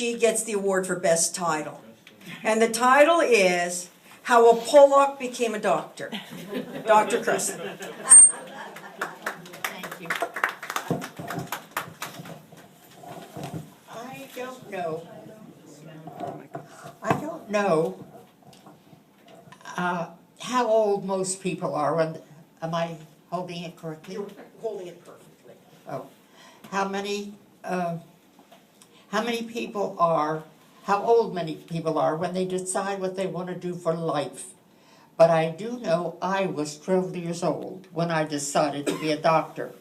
she gets the award for best title. And the title is How a Polack Became a Doctor. Dr. Crescent. Thank you. I don't know how old most people are. Am I holding it correctly? You're holding it perfectly. Oh, how old many people are when they decide what they want to do for life. But I do know I was 12 years old when I decided to be a doctor,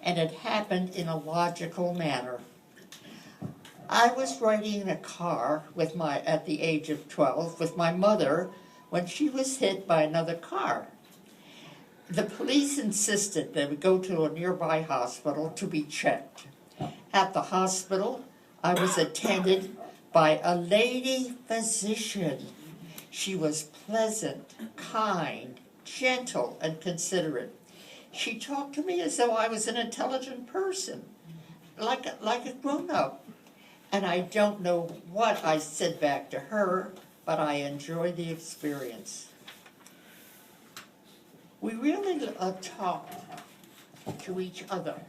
and it happened in a logical manner. I was riding in a car at the age of 12 with my mother when she was hit by another car. The police insisted they would go to a nearby hospital to be checked. At the hospital, I was attended by a lady physician. She was pleasant, kind, gentle, and considerate. She talked to me as though I was an intelligent person, like a grown-up. And I don't know what I said back to her, but I enjoyed the experience. We really talked to each other.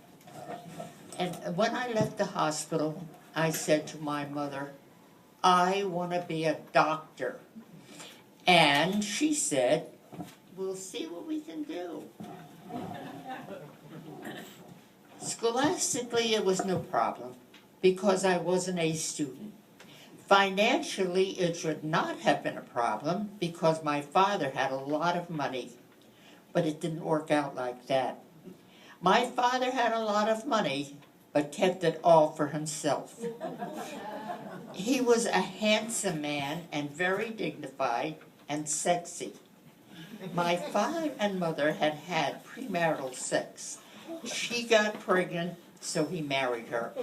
And when I left the hospital, I said to my mother, I want to be a doctor. And she said, we'll see what we can do. Scholastically, it was no problem because I was an A student. Financially, it should not have been a problem because my father had a lot of money, but it didn't work out like that. My father had a lot of money, but kept it all for himself. He was a handsome man and very dignified and sexy. My father and mother had had premarital sex. She got pregnant, so he married her.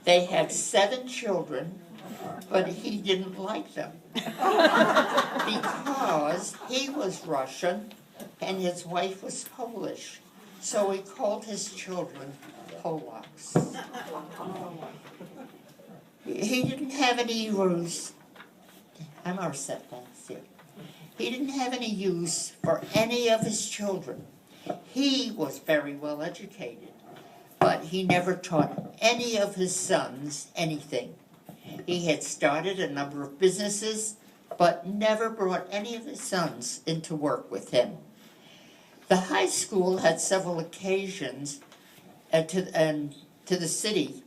They had 7 children, but he didn't like them because he was Russian and his wife was Polish. So he called his children Polacks. He didn't have any use. I'm our setbacks here. He didn't have any use for any of his children. He was very well educated, but he never taught any of his sons anything. He had started a number of businesses, but never brought any of his sons into work with him. The high school had several occasions to the city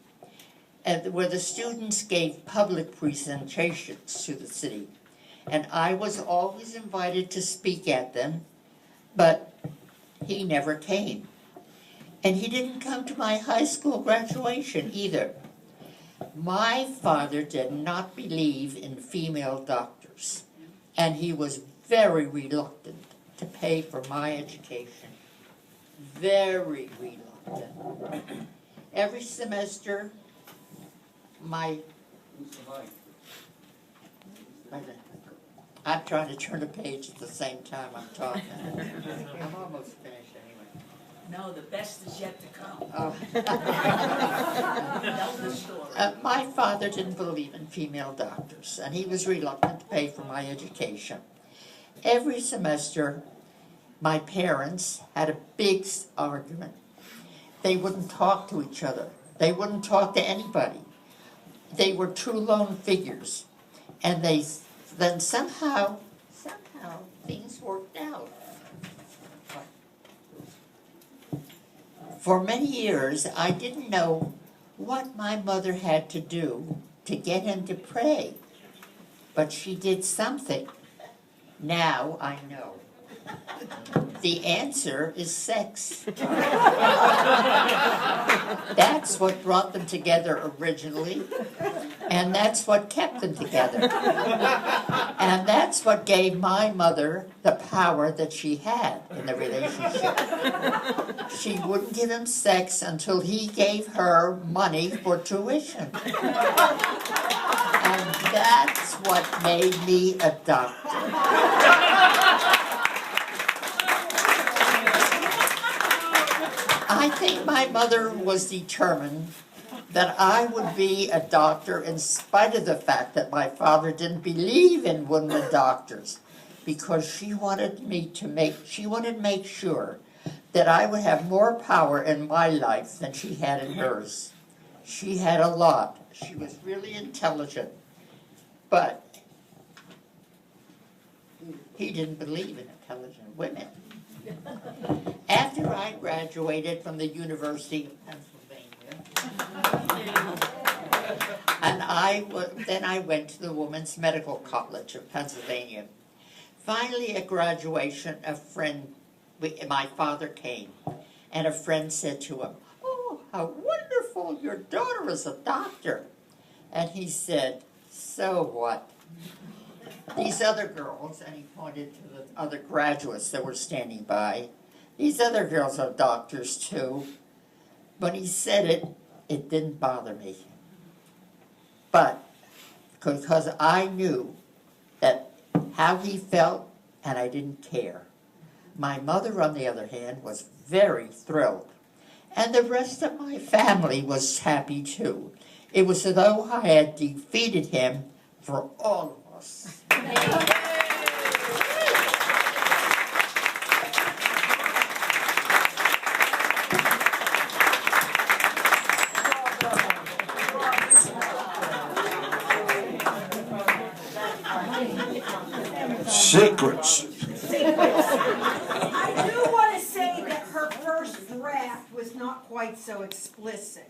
where the students gave public presentations to the city. And I was always invited to speak at them, but he never came. And he didn't come to my high school graduation either. My father did not believe in female doctors, and he was very reluctant to pay for my education. Very reluctant. Every semester, I'm trying to turn a page at the same time I'm talking. I'm almost finished anyway. No, the best is yet to come. Oh. Tell the story. My father didn't believe in female doctors, and he was reluctant to pay for my education. Every semester, my parents had a big argument. They wouldn't talk to each other. They wouldn't talk to anybody. They were two lone figures, and then somehow things worked out. For many years, I didn't know what my mother had to do to get him to pray, but she did something. Now I know. The answer is sex. That's what brought them together originally, and that's what kept them together. And that's what gave my mother the power that she had in the relationship. She wouldn't give him sex until he gave her money for tuition. And that's what made me a doctor. I think my mother was determined that I would be a doctor in spite of the fact that my father didn't believe in women doctors, because she wanted to make sure that I would have more power in my life than she had in hers. She had a lot. She was really intelligent, but he didn't believe in intelligent women. After I graduated from the University of Pennsylvania, and then I went to the Women's Medical College of Pennsylvania. Finally, at graduation, my father came, and a friend said to him, "Oh, how wonderful, your daughter is a doctor." And he said, "So what? These other girls," and he pointed to the other graduates that were standing by, "these other girls are doctors too." When he said it, it didn't bother me. But because I knew that how he felt, and I didn't care. My mother, on the other hand, was very thrilled. And the rest of my family was happy too. It was as though I had defeated him for all of us. Secrets. I do want to say that her first draft was not quite so explicit.